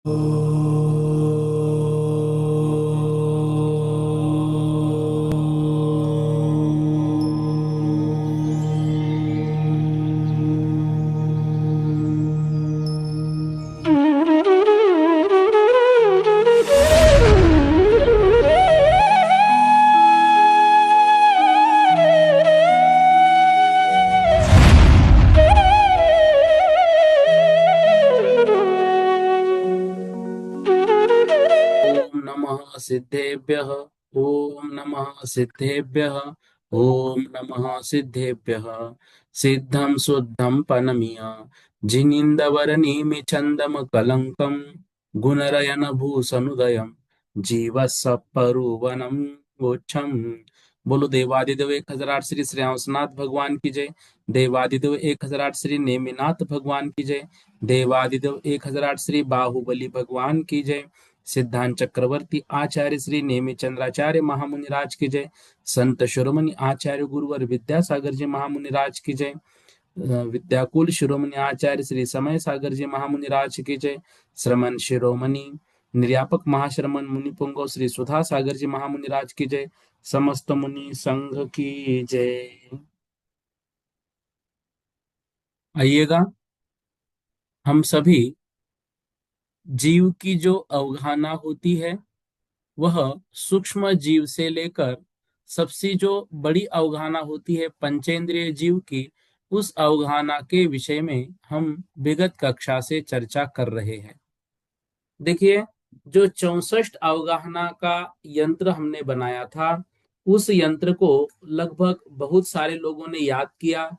ओम नमः सिद्धेभ्यः। ओम नमः सिद्धेभ्यः। ओम नमः सिद्धेभ्यः। सिद्धं शुद्धं पनमिय जिनिंदवरनीमि चंदम कलंकम गुणरयन भूषनुदयम जीवसपरुवनम गोक्षम। बोलो देवादिदेव 1008 श्री श्रेयांसनाथ भगवान की जय। देवादिदेव 1008 श्री नेमिनाथ भगवान की जय। देवादिदेव 1008 श्री बाहुबली भगवान की जय। सिद्धांत चक्रवर्ती आचार्य श्री नेमिचंद्राचार्य महामुनिराज की जय। संत शिरोमणि आचार्य गुरुवर विद्यासागर जी महामुनिराज की जय। विद्याकुल शिरोमणि आचार्य श्री समय सागर जी महामुनिराज की जय। श्रमण शिरोमणि निर्यापक महाश्रमण मुनि पुंगव श्री सुधा सागर जी महामुनिराज की जय। समस्त मुनि संघ की जय। आइएगा, हम सभी जीव की जो अवगाहना होती है वह सूक्ष्म जीव से लेकर सबसे जो बड़ी अवगाहना होती है पंचेंद्रिय जीव की, उस अवगाहना के विषय में हम विगत कक्षा से चर्चा कर रहे हैं। देखिए, जो 64 अवगाहना का यंत्र हमने बनाया था, उस यंत्र को लगभग बहुत सारे लोगों ने याद किया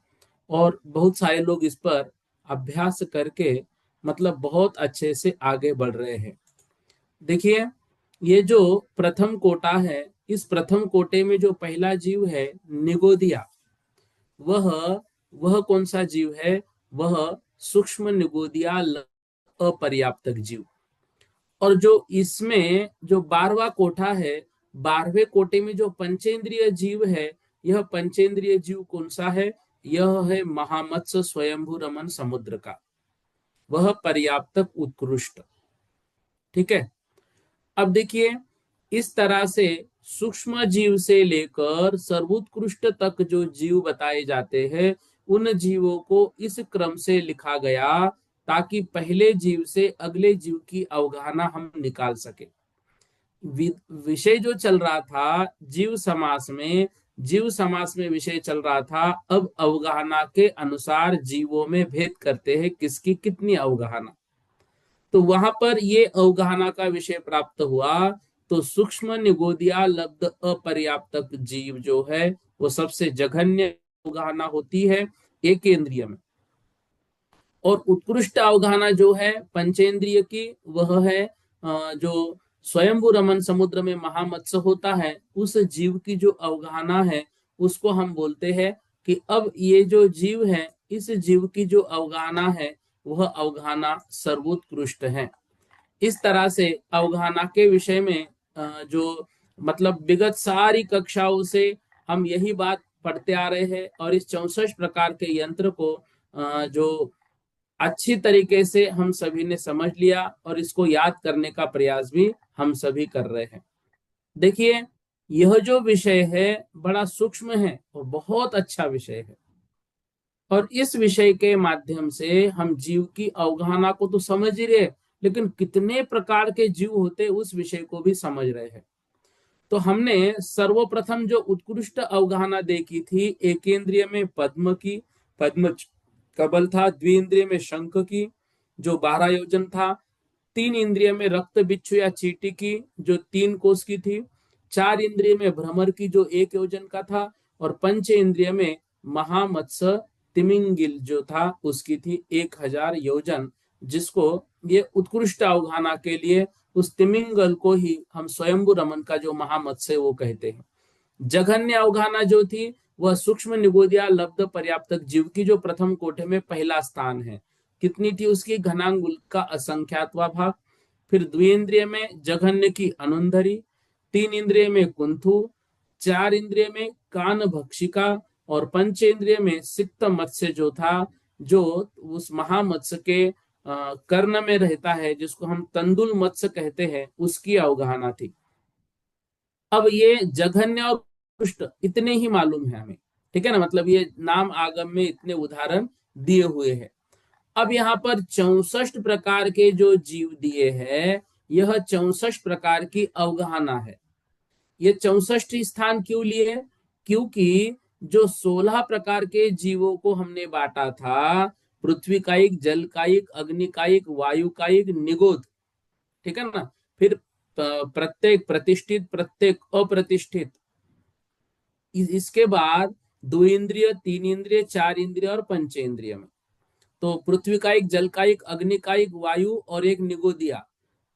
और बहुत सारे लोग इस पर अभ्यास करके मतलब बहुत अच्छे से आगे बढ़ रहे हैं। देखिए, ये जो प्रथम कोटा है, इस प्रथम कोटे में जो पहला जीव है निगोदिया, वह वह कौन सा जीव है? वह सूक्ष्म निगोदिया अपर्याप्तक जीव। और जो इसमें जो 12वां कोठा है, 12वें कोटे में जो पंचेंद्रिय जीव है, यह पंचेंद्रिय जीव कौन सा है? यह है महामत्स्य स्वयंभू रमन समुद्र का, वह पर्याप्तक उत्कृष्ट। ठीक है। अब देखिए, इस तरह से सूक्ष्म जीव से लेकर सर्वोत्कृष्ट तक जो जीव बताए जाते हैं, उन जीवों को इस क्रम से लिखा गया ताकि पहले जीव से अगले जीव की अवगाहना हम निकाल सके। विषय जो चल रहा था जीव समास में विषय चल रहा था। अब अवगाहना के अनुसार जीवों में भेद करते हैं किसकी कितनी अवगाहना। तो वहां पर ये अवगाहना का विषय प्राप्त हुआ। तो सूक्ष्म निगोदिया लब्ध अपर्याप्तक जीव जो है, वो सबसे जघन्य अवगाहना होती है एक इंद्रिय में। और उत्कृष्ट अवगाहना जो है पंचेंद्रिय की, वह है जो स्वयंभू रमन समुद्र में महामत्स्य होता है, उस जीव की जो अवगाहना है, उसको हम बोलते हैं कि अब ये जो जीव है, इस जीव की जो अवगाहना है, वह अवगाहना सर्वोत्कृष्ट है। इस तरह से अवगाहना के विषय में जो मतलब विगत सारी कक्षाओं से हम यही बात पढ़ते आ रहे हैं और इस 64 प्रकार के यंत्र को जो अच्छी तरीके से हम सभी ने समझ लिया और इसको याद करने का प्रयास भी हम सभी कर रहे हैं। देखिए, यह जो विषय है बड़ा सूक्ष्म है और बहुत अच्छा विषय है। और इस विषय के माध्यम से हम जीव की अवगाहना को तो समझ ही रहे, लेकिन कितने प्रकार के जीव होते उस विषय को भी समझ रहे हैं। तो हमने सर्वप्रथम जो उत्कृष्ट अवगाहना देखी थी, एकेंद्रिय में पद्म की, पद्म कबल था। द्विइंद्रिय में शंख की, जो 12 योजन था। 3 इंद्रिय में रक्त बिच्छू या चींटी की, जो 3 कोस की थी। 4 इंद्रिय में भ्रमर की, जो 1 योजन का था। और पंच इंद्रिय में महामत्स्य तिमिंगिल जो था, उसकी थी 1000 योजन, जिसको ये उत्कृष्ट अवगाहना के लिए उस तिमिंगल को ही हम स्वयंभू रमन का जो महामत्स्य वो कहते हैं। जघन्य अवगाहना जो थी, वह सूक्ष्म निगोदिया लब्ध पर्याप्तक जीव की, जो प्रथम कोठे में पहला स्थान है। कितनी थी उसकी? घनांगुल का असंख्यातवा भाग। फिर द्विइंद्रिय में जघन्य की अनुंधरी, 3 इंद्रिय में कुंथु, 4 इंद्रिय में कान भक्षिका, और पंचेंद्रिय में सिक्त मत्स्य जो था, जो उस महामत्स्य के कर्ण में रहता है, जिसको हम तंदुल मत्स्य कहते हैं, उसकी अवगाहना थी। अब ये जघन्य और पुष्ट इतने ही मालूम है हमें, ठीक है ना, मतलब ये नाम आगम में इतने उदाहरण दिए हुए हैं। अब यहाँ पर 64 प्रकार के जो जीव दिए हैं, यह 64 प्रकार की अवगाहना है। ये 64 स्थान क्यों लिए? क्योंकि जो 16 प्रकार के जीवों को हमने बांटा था, पृथ्वी कायिक, जल कायिक, अग्नि कायिक, वायु कायिक, निगोद, ठीक है ना, फिर प्रत्येक प्रतिष्ठित, प्रत्येक अप्रतिष्ठित, इसके बाद दो इंद्रिय, तीन इंद्रिय, चार इंद्रिय और पंचेंद्रिय में। तो पृथ्वी कायिक, जल कायिक, अग्नि कायिक, वायु और एक निगोदिया,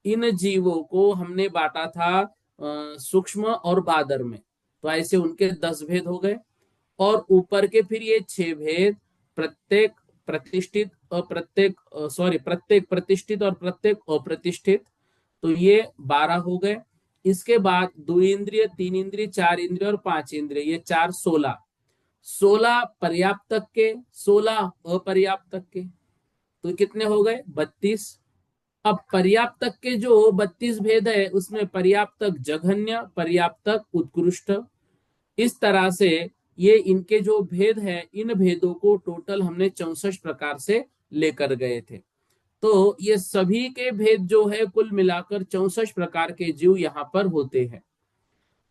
इन जीवों को हमने बांटा था सूक्ष्म और बादर में। तो ऐसे उनके 10 भेद हो गए। और ऊपर के फिर ये 6 भेद, प्रत्येक प्रतिष्ठित, अप्रत्येक, सॉरी, प्रत्येक प्रतिष्ठित और प्रत्येक अप्रतिष्ठित, तो ये 12 हो गए। इसके बाद दो इंद्रिय, तीन इंद्रिय, चार इंद्रिय और पांच इंद्रिय, ये चार 16। 16 पर्याप्तक के, 16 अपर्याप्तक के, तो कितने हो गए? 32। अब पर्याप्तक के जो 32 भेद है, उसमें पर्याप्तक जघन्य, पर्याप्तक उत्कृष्ट, इस तरह से ये इनके जो भेद है, इन भेदों को टोटल हमने 64 प्रकार से लेकर गए थे। तो ये सभी के भेद जो है कुल मिलाकर 64 प्रकार के जीव यहाँ पर होते हैं।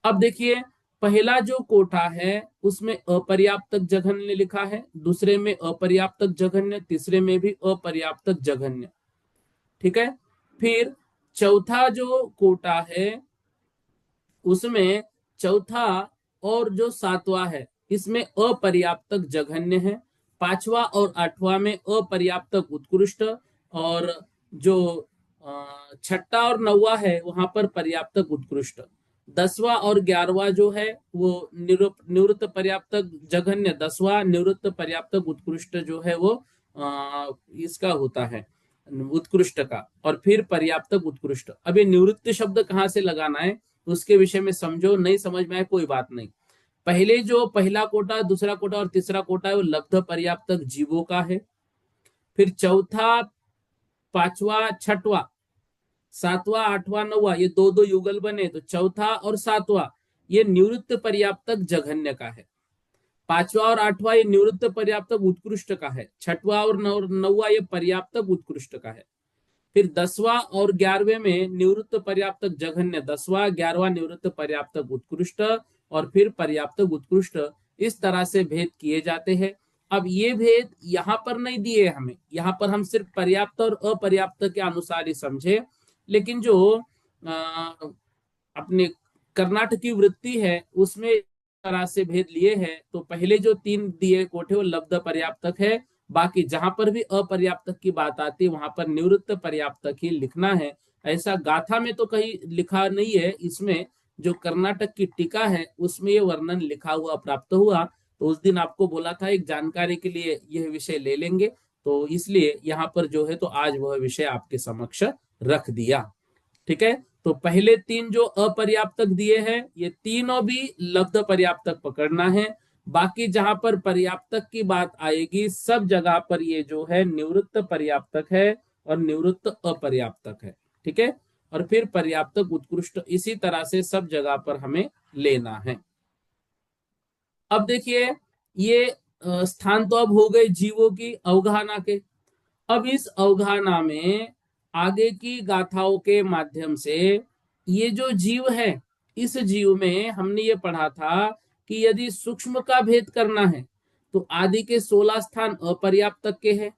अब देखिए, पहला जो कोठा है उसमें अपर्याप्तक जघन्य लिखा है, दूसरे में अपर्याप्तक जघन्य, तीसरे में भी अपर्याप्तक जघन्य, ठीक है। फिर चौथा जो कोटा है, उसमें चौथा और जो सातवां है, इसमें अपर्याप्तक जघन्य है। पांचवा और आठवां में अपर्याप्तक उत्कृष्ट, और जो छठा और नौवा है वहां पर पर्याप्तक उत्कृष्ट। 10वां और 11वां जो है वो निवृत्त पर्याप्तक जघन्य, 10वां निवृत्त पर्याप्तक उत्कृष्ट जो है वो इसका होता है, उत्कृष्ट का, और फिर पर्याप्तक उत्कृष्ट। अब ये निवृत्त शब्द कहाँ से लगाना है उसके विषय में समझो, नहीं समझ में आए कोई बात नहीं। पहले जो पहला कोटा, दूसरा कोटा और तीसरा कोटा है वो लब्ध पर्याप्तक जीवों का है। फिर चौथा, पांचवा, छठवा, सातवां, आठवां, नौवा, ये दो दो युगल बने, तो चौथा और सातवां ये निवृत्त पर्याप्तक जघन्य का है। पांचवा और आठवां ये निवृत्त पर्याप्तक उत्कृष्ट का है। छठवा और नौवा ये पर्याप्तक उत्कृष्ट का है। फिर 10वां और 11वें में निवृत्त पर्याप्तक जघन्य 10वां, 11वां निवृत्त पर्याप्तक उत्कृष्ट, और फिर पर्याप्तक उत्कृष्ट, इस तरह से भेद किए जाते हैं। अब ये भेद यहाँ पर नहीं दिए हमें, यहाँ पर हम सिर्फ पर्याप्त और अपर्याप्त के अनुसार ही समझे। लेकिन जो अपने कर्नाटक की वृत्ति है उसमें तरह से भेद लिए हैं। तो पहले जो 3 दिए कोठे वो लब्ध पर्याप्तक है, बाकी जहां पर भी अपर्याप्तक की बात आती है वहां पर निवृत्त पर्याप्तक ही लिखना है। ऐसा गाथा में तो कहीं लिखा नहीं है, इसमें जो कर्नाटक की टीका है उसमें ये वर्णन लिखा हुआ प्राप्त हुआ। तो उस दिन आपको बोला था एक जानकारी के लिए यह विषय ले लेंगे, तो इसलिए यहाँ पर जो है तो आज वह विषय आपके समक्ष रख दिया, ठीक है। तो पहले 3 जो अपर्याप्तक दिए हैं, ये तीनों भी लब्ध पर्याप्तक पकड़ना है। बाकी जहां पर पर्याप्तक की बात आएगी सब जगह पर ये जो है निवृत्त पर्याप्तक है और निवृत्त अपर्याप्तक है, ठीक है। और फिर पर्याप्तक उत्कृष्ट, इसी तरह से सब जगह पर हमें लेना है। अब देखिए, ये स्थान तो अब हो गए जीवों की अवगाहना के। अब इस अवगाहना में आगे की गाथाओं के माध्यम से ये जो जीव है, इस जीव में हमने ये पढ़ा था कि यदि सूक्ष्म का भेद करना है तो आदि के 16 स्थान अपर्याप्तक के हैं,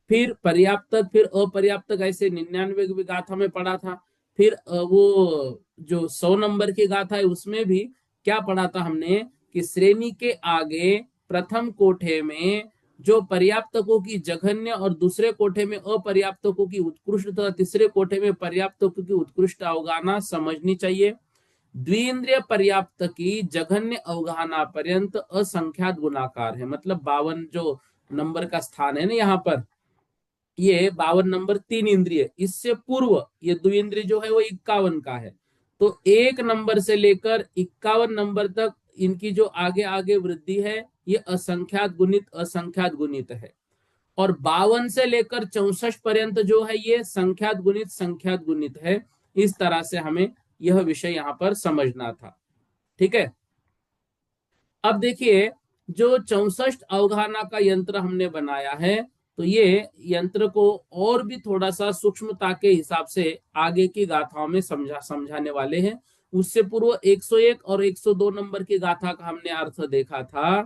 फिर पर्याप्तक, फिर अपर्याप्तक, ऐसे 99 की गाथा में पढ़ा था। फिर वो जो 100 नंबर की गाथा है उसमें भी क्या पढ़ा था हमने कि श्रेणी के आगे प्रथम कोठे में जो पर्याप्तकों की जघन्य और दूसरे कोठे में अपर्याप्तकों की उत्कृष्ट तथा तीसरे कोठे में पर्याप्तकों की उत्कृष्ट अवगाहना समझनी चाहिए। द्विइंद्रिय पर्याप्त की जघन्य अवगाहना पर्यंत असंख्यात गुणाकार है, मतलब 52 जो नंबर का स्थान है ना यहाँ पर, ये 52 नंबर 3 इंद्रिय, इससे पूर्व ये द्विइंद्रिय जो है वो 51 का है। तो 1 नंबर से लेकर 51 नंबर तक इनकी जो आगे आगे वृद्धि है ये असंख्यात गुणित है। और 52 से लेकर 64 पर्यंत जो है ये संख्यात गुणित है। इस तरह से हमें यह विषय यहां पर समझना था। ठीक है। अब देखिए, जो 64 अवधारणा का यंत्र हमने बनाया है, तो ये यंत्र को और भी थोड़ा सा सूक्ष्मता के हिसाब से आगे की गाथाओं में समझाने वाले हैं। उससे पूर्व 101 और 102 नंबर की गाथा का हमने अर्थ देखा था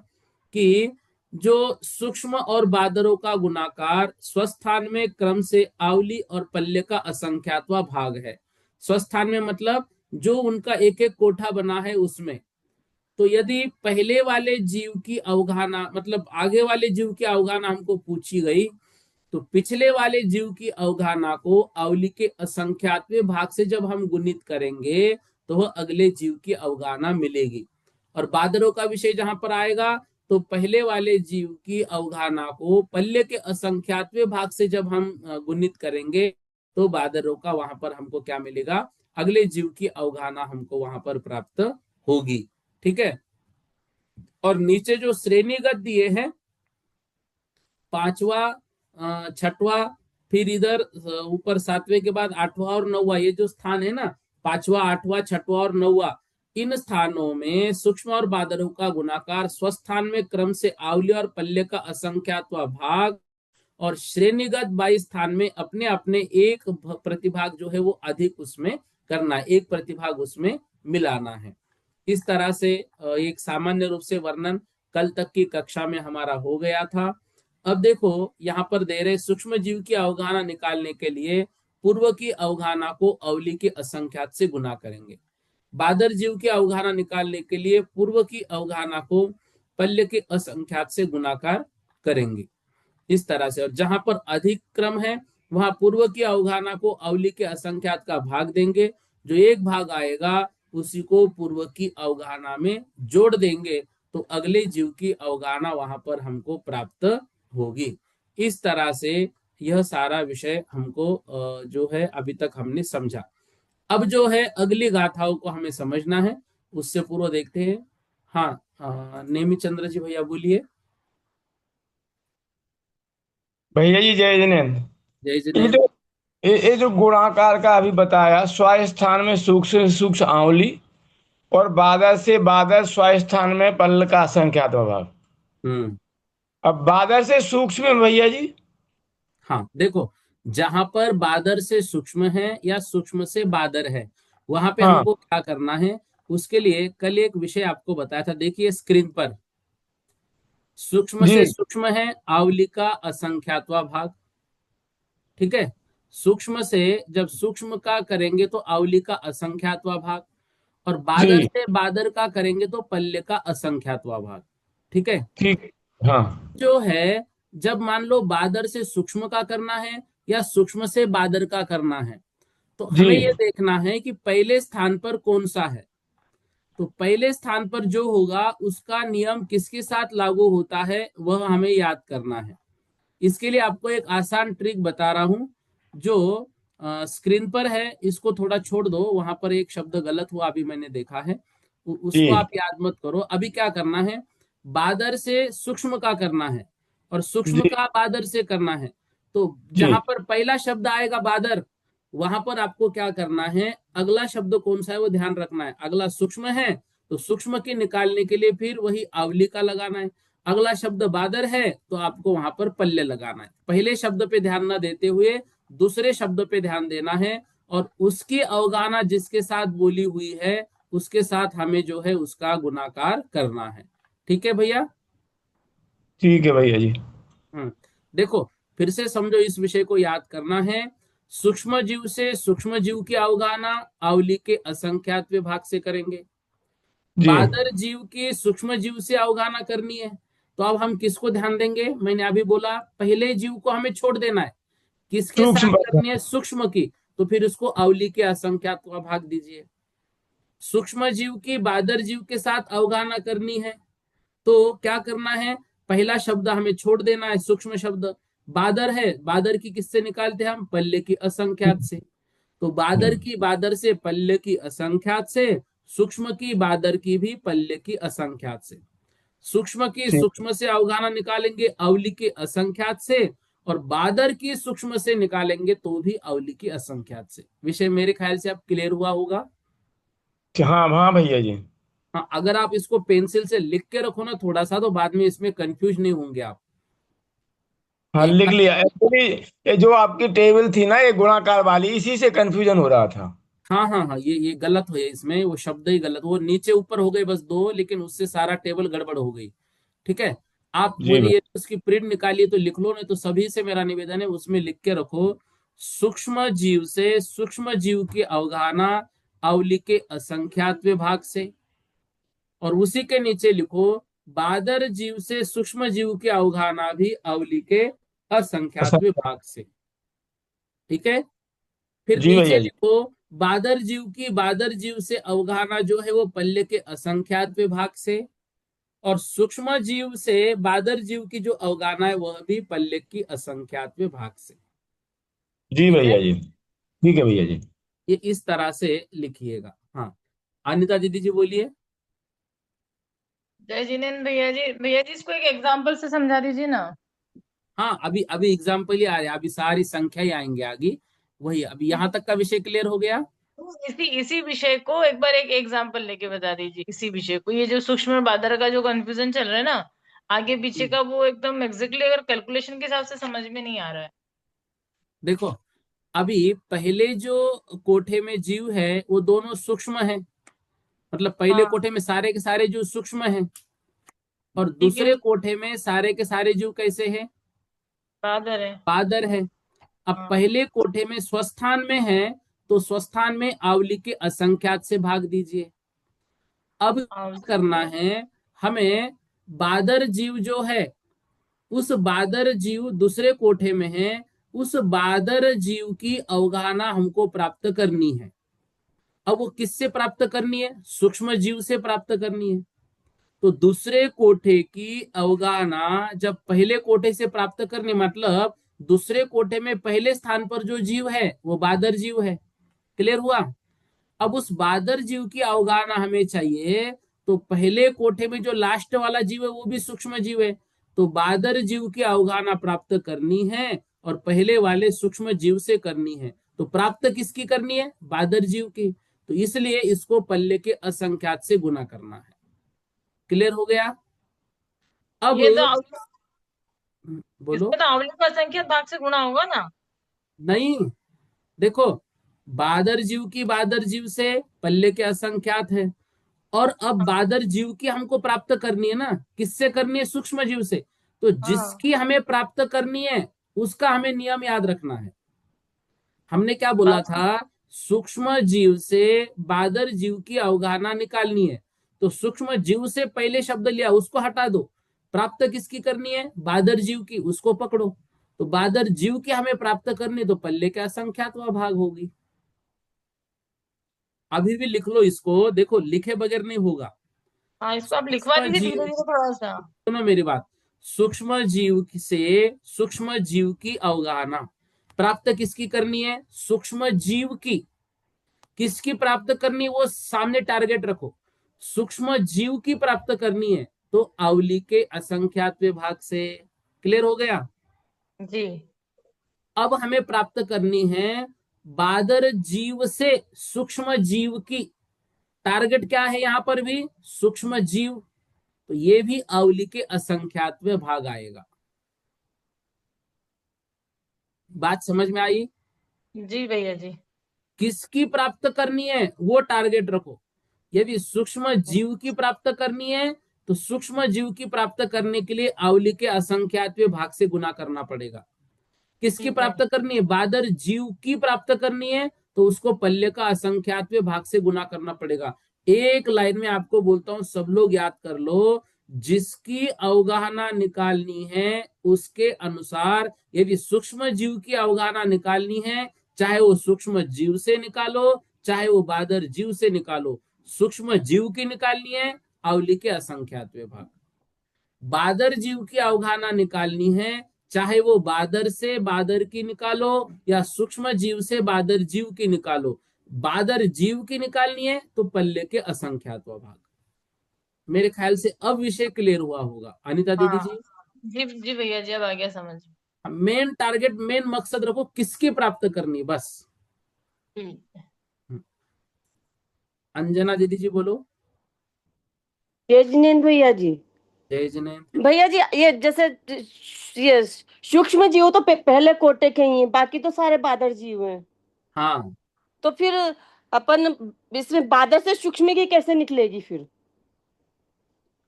कि जो सूक्ष्म और बादरों का गुणाकार स्वस्थान में क्रम से आवली और पल्ले का असंख्यातवा भाग है। स्वस्थान में मतलब जो उनका एक एक कोठा बना है उसमें। तो यदि पहले वाले जीव की अवगाहना मतलब आगे वाले जीव की अवगाहना हमको पूछी गई, तो पिछले वाले जीव की अवगाहना को अवली के असंख्यातवें भाग से जब हम गुणित करेंगे तो वह अगले जीव की अवगाहना मिलेगी। और बादरों का विषय जहां पर आएगा, तो पहले वाले जीव की अवगाहना को पल्ले के असंख्यातवें भाग से जब हम गुणित करेंगे, तो बादरों का वहां पर हमको क्या मिलेगा, अगले जीव की अवगाहना हमको वहां पर प्राप्त होगी। ठीक है। और नीचे जो श्रेणीगत दिए हैं, पांचवा, छठवा, फिर इधर ऊपर सातवें के बाद आठवां और नौवा, ये जो स्थान है ना, पांचवा, आठवां, छठवा और नौवा, इन स्थानों में सूक्ष्म और बादरों का गुणाकार स्वस्थान में क्रम से आवली और पल्ले का असंख्यातवा भाग, और श्रेणीगत 22 स्थान में अपने अपने एक प्रतिभाग जो है वो अधिक उसमें करना है, एक प्रतिभाग उसमें मिलाना है। इस तरह से एक सामान्य रूप से वर्णन कल तक की कक्षा में हमारा हो गया था। अब देखो, यहाँ पर दे रहे सूक्ष्म जीव की अवगाहना निकालने के लिए पूर्व की अवगाहना को अवली के असंख्यात से गुना करेंगे। बादर जीव की अवगाहना निकालने के लिए पूर्व की अवगाहना को पल्य के असंख्यात से गुणाकार करेंगे। इस तरह से, और जहां पर अधिक क्रम है वहां पूर्व की अवगाहना को अवली के असंख्यात का भाग देंगे। जो एक भाग आएगा उसी को पूर्व की अवगाहना में जोड़ देंगे, तो अगले जीव की अवगाहना वहां पर हमको प्राप्त होगी। इस तरह से यह सारा विषय हमको जो है अभी तक हमने समझा। अब जो है अगली गाथाओं को हमें समझना है, उससे पूर्व देखते हैं। हाँ, नेमी चंद्र जी भैया बोलिए। भैया जी जय जिनेन्द्र। जय ये जिनेन्द्र। जो ये जो गुणाकार का अभी बताया, स्वास्थान में सूक्ष्म से सूक्ष्म आंवली और बादर से बादर स्वास्थान में पल्ल का असंख्यात भाग। हम्म। अब बादर से सूक्ष्म में भैया जी। हाँ देखो, जहां पर बादर से सूक्ष्म है या सूक्ष्म से बादर है, वहां पे हाँ हमको क्या करना है, उसके लिए कल एक विषय आपको बताया था, देखिए स्क्रीन पर। सूक्ष्म जी से सूक्ष्म है आवली का असंख्यातवा भाग। ठीक है। सूक्ष्म से जब सूक्ष्म का करेंगे तो आवली का असंख्यातवा भाग, और बादर जी से बादर का करेंगे तो पल्ले का असंख्यातवा भाग। ठीक है। ठीक। हाँ जो है, जब मान लो बादर से सूक्ष्म का करना है या सूक्ष्म से बादर का करना है, तो जी हमें यह देखना है कि पहले स्थान पर कौन सा है। तो पहले स्थान पर जो होगा उसका नियम किसके साथ लागू होता है वह हमें याद करना है। इसके लिए आपको एक आसान ट्रिक बता रहा हूं, जो स्क्रीन पर है, इसको थोड़ा छोड़ दो, वहां पर एक शब्द गलत हुआ अभी मैंने देखा है, उसको जी आप याद मत करो। अभी क्या करना है, बादर से सूक्ष्म का करना है और सूक्ष्म जी का बादर से करना है। तो जहां जी पर पहला शब्द आएगा बादर, वहां पर आपको क्या करना है, अगला शब्द कौन सा है वो ध्यान रखना है। अगला सूक्ष्म है तो सूक्ष्म के निकालने के लिए फिर वही आवली का लगाना है। अगला शब्द बादर है तो आपको वहां पर पल्ले लगाना है। पहले शब्द पे ध्यान न देते हुए दूसरे शब्द पे ध्यान देना है, और उसकी अवगाहना जिसके साथ बोली हुई है उसके साथ हमें जो है उसका गुणाकार करना है। ठीक है भैया। ठीक है भैया जी। देखो, फिर से समझो, इस विषय को याद करना है। सूक्ष्म जीव से सूक्ष्म जीव की अवगाहना आवली के असंख्यात विभाग से करेंगे। जी बादर जीव की सूक्ष्म जीव से अवगाहना करनी है, तो अब हम किसको ध्यान देंगे, मैंने अभी बोला पहले जीव को हमें छोड़ देना है, किसके साथ सूक्ष्म करनी है, सूक्ष्म की, तो फिर उसको अवली के असंख्यात भाग दीजिए। सूक्ष्म जीव की बादर जीव के साथ अवगाहना करनी है, तो क्या करना है, पहला शब्द हमें छोड़ देना है, सूक्ष्म शब्द। बादर है, बादर की किससे निकालते हैं हम, पल्ले की असंख्यात से। तो बादर की बादर से पल्ले की असंख्यात से, सूक्ष्म की बादर की भी पल्ले की असंख्यात से। सूक्ष्म की ठीक। सूक्ष्म से अवगाहना निकालेंगे अवली के असंख्यात से, और बादर की सूक्ष्म से निकालेंगे तो भी अवली की असंख्यात से। विषय मेरे ख्याल से अब क्लियर हुआ होगा। हाँ हाँ भैया जी। हाँ, अगर आप इसको पेंसिल से लिख के रखो ना थोड़ा सा, तो बाद में इसमें कंफ्यूज नहीं होंगे आप। हाँ एक लिख बार, लिया एक्चुअली। ये जो आपकी टेबल थी ना, ये गुणाकार वाली, इसी से कंफ्यूजन हो रहा था। हाँ हाँ हाँ, ये गलत हुए इसमें, वो शब्द ही गलत, वो नीचे ऊपर हो गए बस दो, लेकिन उससे सारा टेबल गड़बड़ हो गई। ठीक है। आप जी मुझे भैया। ये उसकी प्रिंट निकालिए तो लिख लो, नहीं तो सभी से मेरा निवेदन है उसमें लिख के रखो, सूक्ष्म जीव से सूक्ष्म जीव की अवगाहना अवली के असंख्यात विभाग से, और उसी के नीचे लिखो बादर जीव से सूक्ष्म जीव की अवगाहना भी अवली के अच्छा। असंख्यात विभाग से। ठीक है। फिर जी नीचे भैया जी। लिखो बादर जीव की बादर जीव से अवगाहना जो है वो पल्ले के असंख्यात विभाग से, और सूक्ष्म जीव से बादर जीव की जो अवगाहना है वह भी पल्ले की असंख्यात विभाग से। जी ठीक है। भैया जी। ठीक है भैया जी। ये इस तरह से लिखिएगा। हाँ, अनिता दीदी जी बोलिए। जय जिनेन्द्र भैया जी, भैया जी इसको एक एग्जांपल से समझा दीजिए ना। हाँ, अभी अभी एग्जाम्पल ही आ रहे हैं, अभी सारी संख्या ही आएंगे आगे। वही, अभी यहाँ तक का विषय क्लियर हो गया। इसी इसी विषय को एक बार एक एग्जांपल लेके बता दीजिए, इसी विषय को, ये जो सूक्ष्म और बादर का जो कंफ्यूजन चल रहा है ना, आगे पीछे का, वो एकदम एग्जैक्टली अगर कैलकुलेशन के हिसाब से समझ में नहीं आ रहा है। देखो, अभी पहले जो कोठे में जीव है वो दोनों सूक्ष्म है, मतलब पहले हाँ। कोठे में सारे के सारे जीव सूक्ष्म हैं, और ठीक है। दूसरे कोठे में सारे के सारे जीव कैसे हैं? बादर है। पादर है। अब हाँ। पहले कोठे में स्वस्थान में है, तो स्वस्थान में आवली के असंख्यात से भाग दीजिए। अब हाँ। क्या करना है हमें? बादर जीव जो है, उस बादर जीव दूसरे कोठे में है, उस बादर जीव की अवगाहना हमको प्राप्त करनी है। अब वो किससे प्राप्त करनी है? सूक्ष्म जीव से प्राप्त करनी है। तो दूसरे कोठे की अवगाहना जब पहले कोठे से प्राप्त करनी, मतलब दूसरे कोठे में पहले स्थान पर जो जीव है वो बादर जीव है। क्लियर हुआ? अब उस बादर जीव की अवगाहना हमें चाहिए, तो पहले कोठे में जो लास्ट वाला जीव है वो भी सूक्ष्म जीव है, तो बादर जीव की अवगाहना प्राप्त करनी है, और पहले वाले सूक्ष्म जीव से करनी है। तो प्राप्त किसकी करनी है? बादर जीव की। तो इसलिए इसको पल्ले के असंख्यात से गुना करना है। क्लियर हो गया? अब ये तो बोलो। इसमें तो अवली का संख्या भाग से गुणा होगा ना। नहीं, देखो, बादर जीव की बादर जीव से पल्ले के असंख्यात है, और अब बादर जीव की हमको प्राप्त करनी है ना, किससे करनी है? सूक्ष्म जीव से। तो हाँ। जिसकी हमें प्राप्त करनी है उसका हमें नियम याद रखना है। हमने क्या बोला बादर। था? सूक्ष्म जीव से बादर जीव की अवगाहना निकालनी है, तो सूक्ष्म जीव से पहले शब्द लिया उसको हटा दो, प्राप्त किसकी करनी है? बादर जीव की, उसको पकड़ो। तो बादर जीव की हमें प्राप्त करनी, तो पल्ले का असंख्यात भाग होगी। अभी भी लिख लो इसको, देखो लिखे बगैर नहीं होगा। हाँ, इसको आप लिखवा सूक्ष्म दीजिए धीरे जीव, धीरे थोड़ा सा। सुनो मेरी बात, सूक्ष्म जीव से सूक्ष्म जीव की अवगाहना प्राप्त किसकी करनी है? सूक्ष्म जीव की। किसकी प्राप्त करनी है वो सामने टारगेट रखो, सूक्ष्म जीव की प्राप्त करनी है, तो अवली के असंख्यात विभाग से। क्लियर हो गया? जी। अब हमें प्राप्त करनी है बादर जीव से सूक्ष्म जीव की। टारगेट क्या है यहां पर भी? सूक्ष्म जीव। तो ये भी अवली के असंख्यात भाग आएगा। बात समझ में आई? जी भैया जी। किसकी प्राप्त करनी है वो टारगेट रखो। यदि सूक्ष्म जीव की प्राप्त करनी है, तो सूक्ष्म जीव की प्राप्त करने के लिए अवली के असंख्यात भाग से गुना करना पड़ेगा। किसकी ठीक है। प्राप्त करनी है? बादर जीव की प्राप्त करनी है, तो उसको पल्ले का असंख्यात भाग से गुना करना पड़ेगा। एक लाइन में आपको बोलता हूं, सब लोग याद कर लो, जिसकी अवगाहना निकालनी है उसके अनुसार, यदि सूक्ष्म जीव की अवगाहना निकालनी है, चाहे वो सूक्ष्म जीव से निकालो, चाहे वो बादर जीव से निकालो, सूक्ष्म जीव की निकालनी है अवली के असंख्यात भाग। बादर जीव की अवगाहना निकालनी है, चाहे वो बादर से बादर की निकालो या सूक्ष्म जीव से बादर जीव की निकालो। बादर जीव की निकालनी है तो पल्ले के असंख्यात भाग। मेरे ख्याल से अब विषय क्लियर हुआ होगा अनिता दीदी हाँ जी। जी जी भैया जी, अब आ गया समझ। मेन टारगेट, मेन मकसद रखो किसकी प्राप्त करनी, बस। ठीक। अंजना दीदी जी बोलो। जय जिनेन्द्र भैया जी। जय जिनेन्द्र। भैया जी ये जैसे ये सूक्ष्म जीव तो पहले कोटि के ही हैं, बाकी तो सारे बादर जीव हैं। हाँ, तो फिर अपन इसमें बादर से सूक्ष्म की कैसे निकलेगी फिर?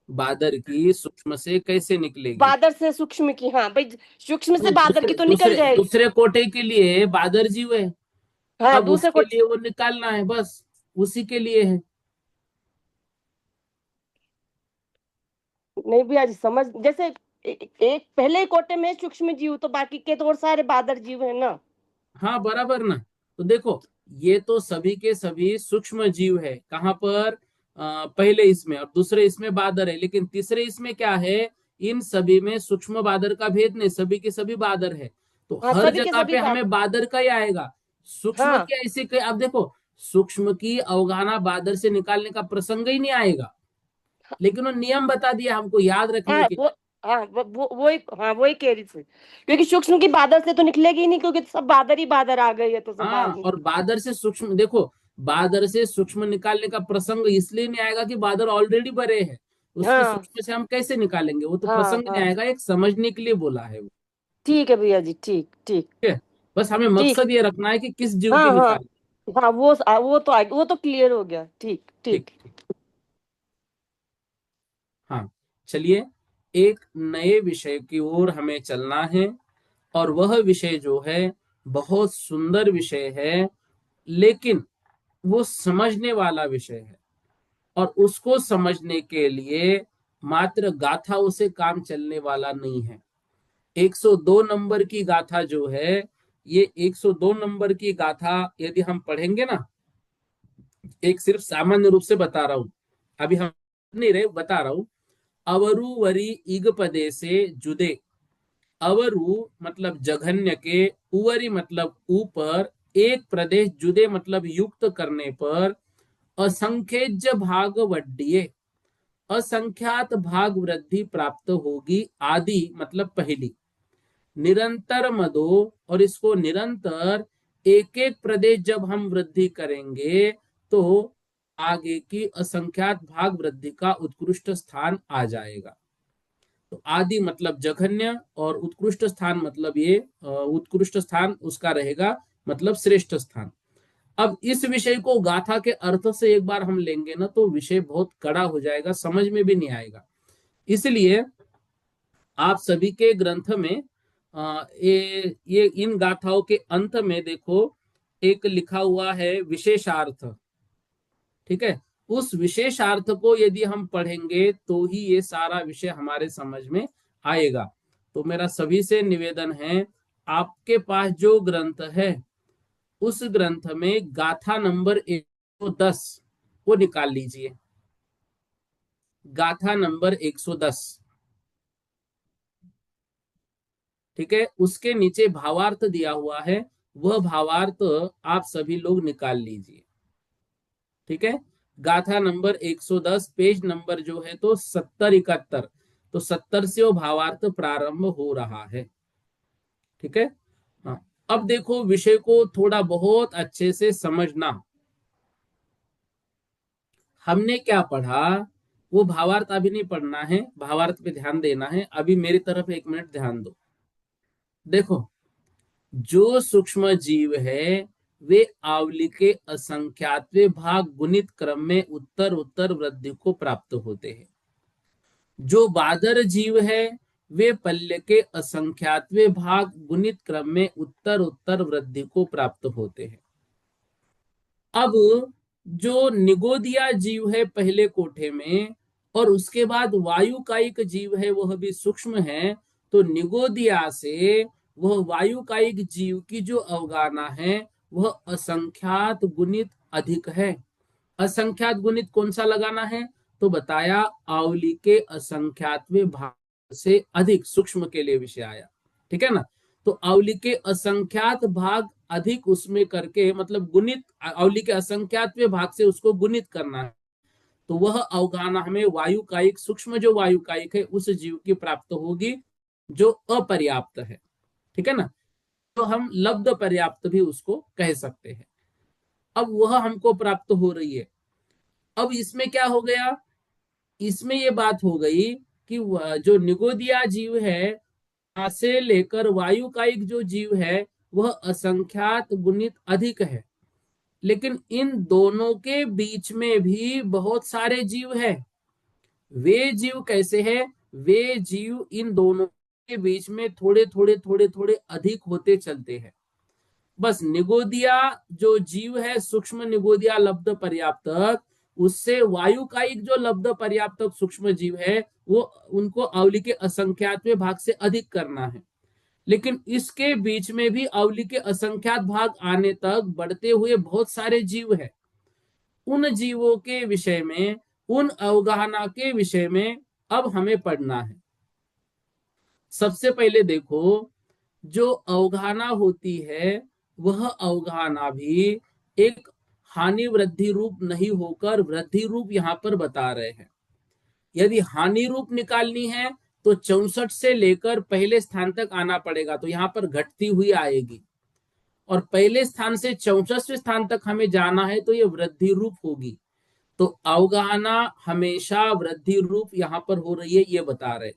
बादर की सूक्ष्म से कैसे निकलेगी? बादर से सूक्ष्म की, हाँ भाई, सूक्ष्म से वो बादर दूसरे की तो निकल दूसरे जाएगी। दूसरे कोटे के लिए बादर जीव है। हाँ अब दूसरे उसके को। लिए वो निकालना है, बस उसी के लिए है। नहीं भैया जी, समझ जैसे एक पहले ही कोटे में सूक्ष्म जीव, तो बाकी के तो और सारे बादर जीव है ना। हाँ, बराबर ना। तो देखो, ये तो सभी के सभी सूक्ष्म जीव है। कहाँ पर? पहले इसमें और दूसरे इसमें बादर है, लेकिन तीसरे इसमें क्या है? इन सभी में सूक्ष्म बादर का भेद नहीं, सभी के सभी बादर है। तो हाँ हर सभी के जगह सभी पे बात। हमें बादर का ही आएगा। सूक्ष्म हाँ की ऐसे अब देखो, सूक्ष्म की अवगाहना बादर से निकालने का प्रसंग ही नहीं आएगा, लेकिन वो नियम बता दिया हमको याद रखने हाँ के। वो, हाँ वो ही, हाँ वही कह रही थी, क्योंकि सूक्ष्म की बादर से तो निकलेगी ही नहीं, क्योंकि सब बादर ही बादर आ गई है तो सब हाँ, बादर। और बादर से सूक्ष्म देखो, बादर से सूक्ष्म निकालने का प्रसंग इसलिए नहीं आएगा कि बादर ऑलरेडी बड़े हैं। उसको हाँ सूक्ष्म से हम कैसे निकालेंगे, वो तो हाँ प्रसंग नहीं हाँ। आएगा, एक समझने के लिए बोला है वो। ठीक है भैया जी, ठीक ठीक। ठीक है, बस हमें ठीक। मकसद ये रखना है कि किस जीव हाँ की हाँ निकाले। हाँ, वो तो क्लियर हो गया। ठीक ठीक ठीक। ठीक। हाँ, चलिए, एक नए विषय की ओर हमें चलना है। और वह विषय जो है, बहुत सुंदर विषय है, लेकिन वो समझने वाला विषय है। और उसको समझने के लिए मात्र गाथाओं से काम चलने वाला नहीं है। 102 नंबर की गाथा जो है, ये 102 नंबर की गाथा यदि हम पढ़ेंगे ना, एक सिर्फ सामान्य रूप से बता रहा हूं, अभी हम नहीं रहे, बता रहा हूं। अवरु वरी इग पदे से जुदे। अवरु मतलब जघन्य के, उवरी मतलब ऊपर, एक प्रदेश जुदे मतलब युक्त करने पर, असंख्यज भाग वड्डिये, असंख्यात भाग वृद्धि प्राप्त होगी। आदि मतलब पहली, निरंतर मदो, और इसको निरंतर एक एक प्रदेश जब हम वृद्धि करेंगे तो आगे की असंख्यात भाग वृद्धि का उत्कृष्ट स्थान आ जाएगा। तो आदि मतलब जघन्य, और उत्कृष्ट स्थान मतलब ये उत्कृष्ट स्थान उसका रहेगा, मतलब श्रेष्ठ स्थान। अब इस विषय को गाथा के अर्थ से एक बार हम लेंगे ना, तो विषय बहुत कड़ा हो जाएगा, समझ में भी नहीं आएगा। इसलिए आप सभी के ग्रंथ में ये इन गाथाओं के अंत में देखो, एक लिखा हुआ है विशेषार्थ। ठीक है, उस विशेषार्थ को यदि हम पढ़ेंगे तो ही ये सारा विषय हमारे समझ में आएगा। तो मेरा सभी से निवेदन है, आपके पास जो ग्रंथ है उस ग्रंथ में गाथा नंबर 110 वो निकाल लीजिए। गाथा नंबर 110। ठीक है, उसके नीचे भावार्थ दिया हुआ है, वह भावार्थ आप सभी लोग निकाल लीजिए। ठीक है, गाथा नंबर 110, पेज नंबर जो है तो 70 71, तो 70 से वो भावार्थ प्रारंभ हो रहा है। ठीक है। हाँ, अब देखो, विषय को थोड़ा बहुत अच्छे से समझना। हमने क्या पढ़ा, वो भावार्थ अभी नहीं पढ़ना है, भावार्थ पे ध्यान देना है। अभी मेरी तरफ 1 मिनट ध्यान दो। देखो, जो सूक्ष्म जीव है वे आवली के असंख्यातवे भाग गुणित क्रम में उत्तर उत्तर वृद्धि को प्राप्त होते हैं। जो बादर जीव है वे पल्य के असंख्यातवे भाग गुणित क्रम में उत्तर उत्तर वृद्धि को प्राप्त होते हैं। अब जो निगोदिया जीव है पहले कोठे में, और उसके बाद वायुकायिक जीव है, वह भी सूक्ष्म है। तो निगोदिया से वह वायुकायिक जीव की जो अवगाहना है वह असंख्यात गुणित अधिक है। असंख्यात गुणित कौन सा लगाना है? तो बताया, आवली के असंख्यातवे भाग से अधिक, सूक्ष्म के लिए विषय आया। ठीक है ना। तो आवली के असंख्यात भाग अधिक उसमें करके, मतलब गुणित, आवली के असंख्यातवे भाग से उसको गुणित करना है। तो वह अवगाहना हमें वायुकायिक, सूक्ष्म जो वायुकायिक है उस जीव की प्राप्त होगी जो अपर्याप्त है। ठीक है ना। तो हम लब्ध पर्याप्त भी उसको कह सकते हैं। अब वह हमको प्राप्त हो रही है। अब इसमें क्या हो गया, इसमें ये बात हो गई कि जो निगोदिया जीव है से लेकर वायुकायिक जो जीव है वह असंख्यात गुणित अधिक है, लेकिन इन दोनों के बीच में भी बहुत सारे जीव है। वे जीव कैसे हैं? वे जीव इन दोनों के बीच में थोड़े थोड़े थोड़े थोड़े अधिक होते चलते हैं। बस निगोदिया जो जीव है, सूक्ष्म निगोदिया लब्ध पर्याप्तक, उससे वायुकायिक जो लब्ध पर्याप्तक सूक्ष्म जीव है वो उनको अवली के असंख्यातवें भाग से अधिक करना है। लेकिन इसके बीच में भी अवली के असंख्यात भाग आने तक बढ़ते हुए बहुत सारे जीव है। उन जीवों के विषय में, उन अवगाहना के विषय में अब हमें पढ़ना है। सबसे पहले देखो, जो अवगाहना होती है वह अवगाहना भी एक हानि वृद्धि रूप नहीं होकर वृद्धि रूप यहां पर बता रहे हैं। यदि हानि रूप निकालनी है तो 64 से लेकर पहले स्थान तक आना पड़ेगा, तो यहां पर घटती हुई आएगी। और पहले स्थान से 64वें स्थान तक हमें जाना है तो ये वृद्धि रूप होगी। तो अवगाहना हमेशा वृद्धि रूप यहां पर हो रही है, ये बता रहे।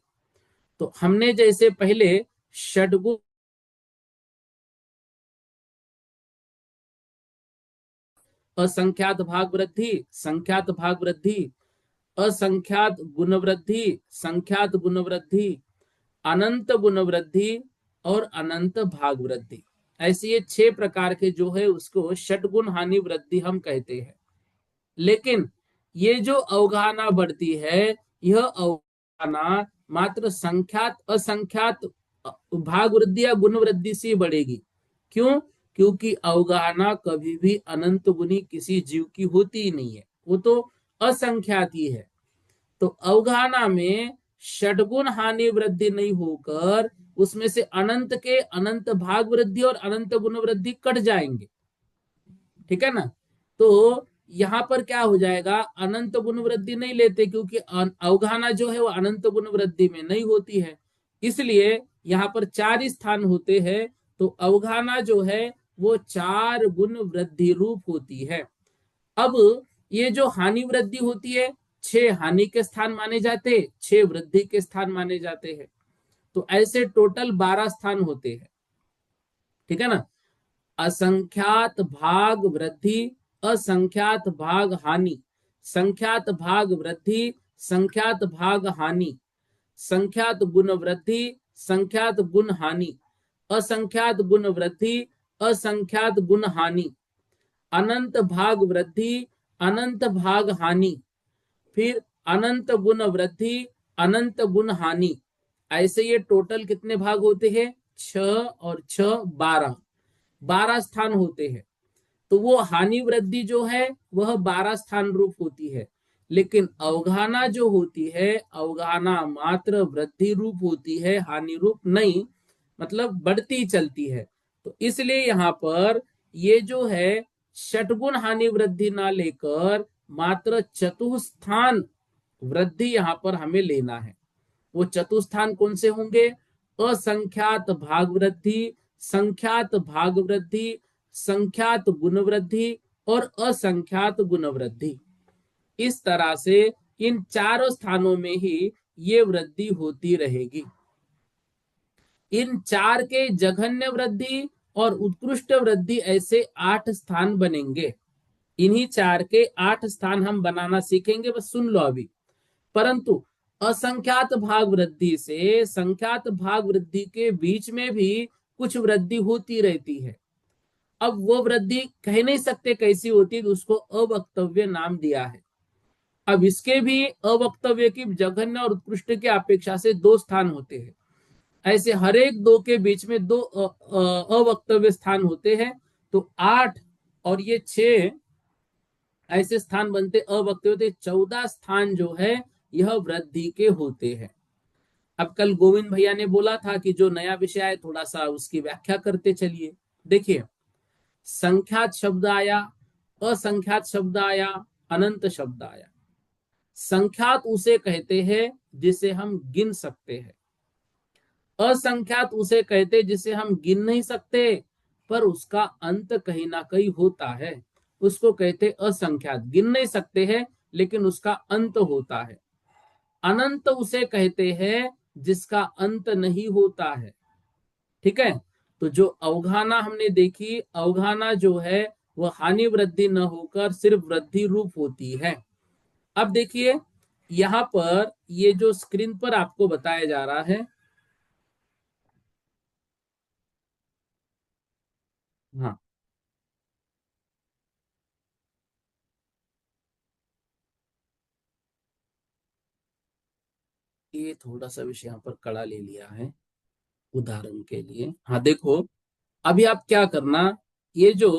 तो हमने जैसे पहले षडगुण असंख्यात भाग वृद्धि, संख्यात भाग वृद्धि, असंख्यात गुण वृद्धि, संख्यात गुण वृद्धि, अनंत गुण वृद्धि और अनंत भाग वृद्धि, ऐसे ये 6 प्रकार के जो है उसको षटगुण हानि वृद्धि हम कहते हैं। लेकिन ये जो अवगाहना बढ़ती है, यह अवगाहना मात्र संख्यात असंख्यात भाग वृद्धि या गुण वृद्धि से बढ़ेगी। क्यों? क्योंकि अवगाहना कभी भी अनंत गुनी किसी जीव की होती ही नहीं है, वो तो असंख्यात ही है। तो अवगाहना में षटगुण हानि वृद्धि नहीं होकर उसमें से अनंत के अनंत भाग वृद्धि और अनंत गुण वृद्धि कट जाएंगे। ठीक है ना। तो यहां पर क्या हो जाएगा, अनंत गुण वृद्धि नहीं लेते क्योंकि अवगाहना जो है वो अनंत गुण वृद्धि में नहीं होती है। इसलिए यहां पर 4 स्थान होते हैं। तो अवगाहना जो है वो 4 गुण वृद्धि रूप होती है। अब ये जो हानि वृद्धि होती है, 6 हानि के स्थान माने जाते, 6 वृद्धि के स्थान माने जाते हैं। तो ऐसे टोटल 12 स्थान होते हैं। ठीक है ना। असंख्यात भाग वृद्धि, असंख्यात भाग हानि, संख्यात भाग वृद्धि, संख्यात भाग हानि, संख्यात गुण वृद्धि, संख्यात गुण हानि, असंख्यात गुण वृद्धि, असंख्यात गुण हानि, अनंत भाग वृद्धि, अनंत भाग हानि, फिर अनंत गुण वृद्धि, अनंत गुण हानि। ऐसे ये टोटल कितने भाग होते हैं? 6 और 6 12, 12 स्थान होते हैं। तो वो हानि वृद्धि जो है वह 12 स्थान रूप होती है। लेकिन अवगाहना जो होती है, अवगाहना मात्र वृद्धि रूप होती है, हानि रूप नहीं, मतलब बढ़ती चलती है। तो इसलिए यहां पर ये जो है षटगुण हानि वृद्धि ना लेकर मात्र चतुस्थान वृद्धि यहां पर हमें लेना है। वो चतुस्थान कौन से होंगे? असंख्यात भाग वृद्धि, संख्यात भाग वृद्धि, संख्यात गुण वृद्धि और असंख्यात गुण वृद्धि। इस तरह से इन चारों स्थानों में ही ये वृद्धि होती रहेगी। इन 4 के जघन्य वृद्धि और उत्कृष्ट वृद्धि ऐसे 8 स्थान बनेंगे। इन्हीं 4 के 8 स्थान हम बनाना सीखेंगे, बस सुन लो अभी। परंतु असंख्यात भाग वृद्धि से संख्यात भाग वृद्धि के बीच में भी कुछ वृद्धि होती रहती है। अब वो वृद्धि कह नहीं सकते कैसी होती, तो उसको अवक्तव्य नाम दिया है। अब इसके भी अवक्तव्य की जघन्य और उत्कृष्ट की अपेक्षा से 2 स्थान होते हैं। ऐसे हर एक 2 के बीच में 2 अवक्तव्य स्थान होते हैं। तो 8 और ये 6 ऐसे स्थान बनते अवक्तव्य होते। 14 स्थान जो है यह वृद्धि के होते हैं। अब कल गोविंद भैया ने बोला था कि जो नया विषय है थोड़ा सा उसकी व्याख्या करते चलिए। देखिए, संख्यात शब्द आया, असंख्यात शब्द आया, अनंत शब्द आया। संख्यात उसे कहते हैं जिसे हम गिन सकते हैं, असंख्यात उसे कहते जिसे हम गिन नहीं सकते पर उसका अंत कहीं ना कहीं होता है, उसको कहते असंख्यात। गिन नहीं सकते हैं लेकिन उसका अंत होता है। अनंत उसे कहते हैं जिसका अंत नहीं होता है। ठीक है, तो जो अवगाहना हमने देखी, अवगाहना जो है वह हानि वृद्धि न होकर सिर्फ वृद्धि रूप होती है। अब देखिए यहां पर ये जो स्क्रीन पर आपको बताया जा रहा है, हाँ ये थोड़ा सा विषय यहाँ पर कड़ा ले लिया है उदाहरण के लिए। हाँ देखो, अभी आप क्या करना, ये जो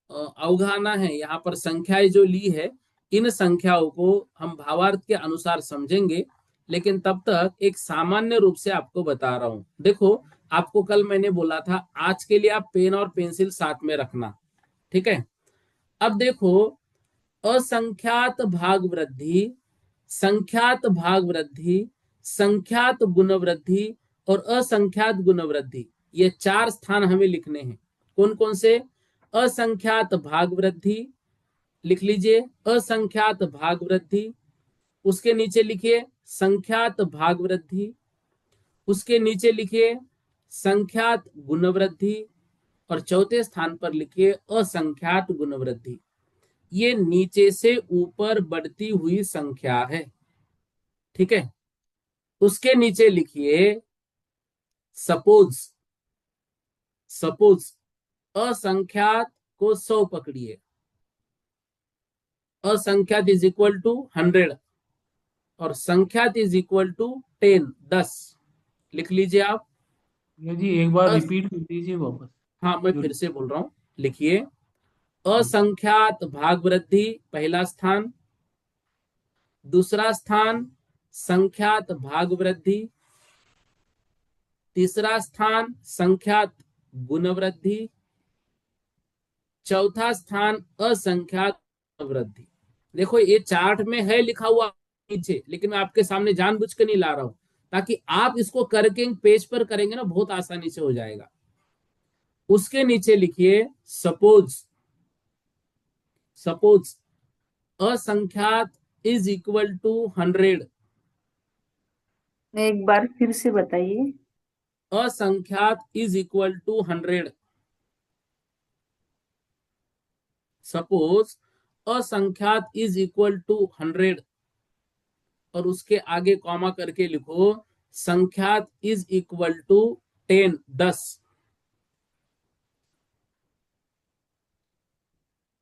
अवगाहना है यहाँ पर संख्याएं जो ली है, इन संख्याओं को हम भावार्थ के अनुसार समझेंगे, लेकिन तब तक एक सामान्य रूप से आपको बता रहा हूं। देखो, आपको कल मैंने बोला था आज के लिए आप पेन और पेंसिल साथ में रखना। ठीक है, अब देखो, असंख्यात भाग वृद्धि, संख्यात भाग वृद्धि, संख्यात गुण वृद्धि और असंख्यात गुण वृद्धि, ये चार स्थान हमें लिखने हैं। कौन कौन से? असंख्यात भाग वृद्धि लिख लीजिए, असंख्यात भाग वृद्धि, उसके नीचे लिखिए संख्यात भाग वृद्धि, उसके नीचे लिखिए संख्यात गुण वृद्धि और चौथे स्थान पर लिखिए असंख्यात गुण वृद्धि। ये नीचे से ऊपर बढ़ती हुई संख्या है। ठीक है, उसके नीचे लिखिए सपोज, सपोज असंख्यात को 100 पकड़िए, असंख्यात इज इक्वल टू 100 और संख्यात इज इक्वल टू 10, 10 लिख लीजिए आप। भैया जी एक बार अस, रिपीट कर दीजिए वापस हाँ मैं जो। फिर से बोल रहा हूं, लिखिए असंख्यात भाग वृद्धि पहला स्थान, दूसरा स्थान संख्यात भाग वृद्धि, तीसरा स्थान संख्यात गुण वृद्धि, चौथा स्थान असंख्यात वृद्धि। देखो ये चार्ट में है लिखा हुआ नीचे, लेकिन मैं आपके सामने जानबूझ के नहीं ला रहा हूं ताकि आप इसको करके पेज पर करेंगे ना बहुत आसानी से हो जाएगा। उसके नीचे लिखिए सपोज, सपोज असंख्यात इज इक्वल टू 100, एक बार फिर से बताइए। असंख्यात इज इक्वल टू 100, सपोज असंख्यात इज इक्वल टू 100 और उसके आगे कॉमा करके लिखो संख्यात इज इक्वल टू 10, 10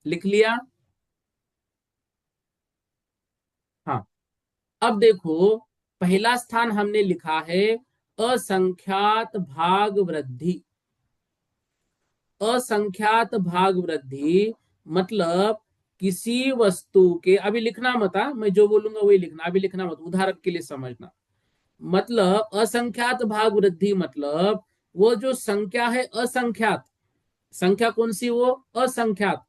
लिख लिया। हाँ, अब देखो पहला स्थान हमने लिखा है असंख्यात भाग वृद्धि, असंख्यात भाग वृद्धि मतलब किसी वस्तु के, अभी लिखना मत, मैं जो बोलूंगा वही लिखना, अभी लिखना मत, उदाहरण के लिए समझना। मतलब असंख्यात भाग वृद्धि मतलब वो जो संख्या है असंख्यात, संख्या कौन सी? वो असंख्यात।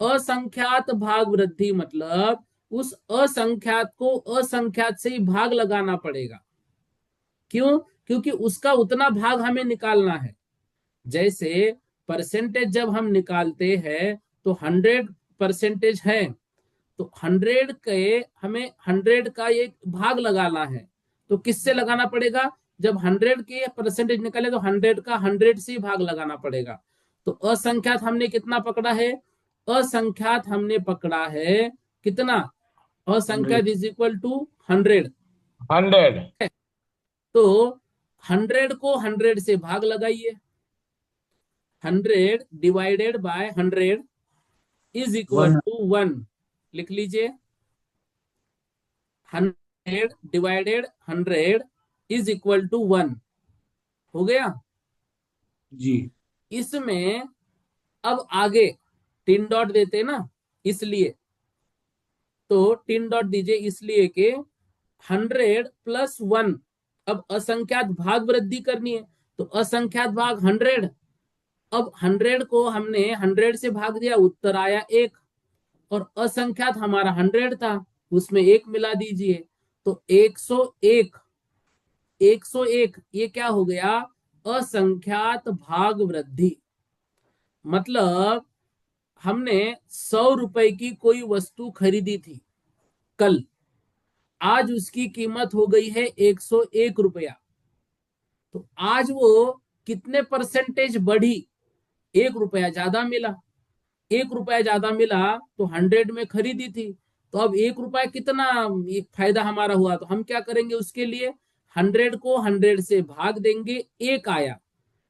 असंख्यात भाग वृद्धि मतलब उस असंख्यात को असंख्यात से ही भाग लगाना पड़ेगा। क्यों? क्योंकि उसका उतना भाग हमें निकालना है। जैसे परसेंटेज जब हम निकालते हैं तो 100% है, तो 100 के हमें 100 का एक भाग लगाना है, तो किससे लगाना पड़ेगा? जब 100 के परसेंटेज निकाले तो 100 का 100 से भाग लगाना पड़ेगा। तो असंख्यात हमने कितना पकड़ा है? असंख्यात हमने पकड़ा है कितना? असंख्यात 100। Is equal to 100। 100। तो 100 को 100 से भाग लगाइए, 100 divided by 100 is equal 1। To 1 लिख लीजिए। 100 डिवाइडेड 100 इज इक्वल टू 1 हो गया। जी। इसमें अब आगे 3 डॉट देते ना, इसलिए तो 3 डॉट दीजिए, इसलिए कि 100 + 1, अब असंख्यात भाग वृद्धि करनी है तो असंख्यात भाग 100, अब 100 को हमने 100 से भाग दिया, उत्तर आया 1 और असंख्यात हमारा 100 था उसमें एक मिला दीजिए, तो 101, 101 ये क्या हो गया? असंख्यात भाग वृद्धि। मतलब हमने 100 रुपए की कोई वस्तु खरीदी थी कल, आज उसकी कीमत हो गई है 101 रुपया। तो आज वो कितने परसेंटेज बढ़ी? 1 रुपया ज्यादा मिला। 1 रुपया ज्यादा मिला तो 100 में खरीदी थी, तो अब 1 रुपया कितना एक फायदा हमारा हुआ? तो हम क्या करेंगे उसके लिए? 100 को 100 से भाग देंगे, एक आया,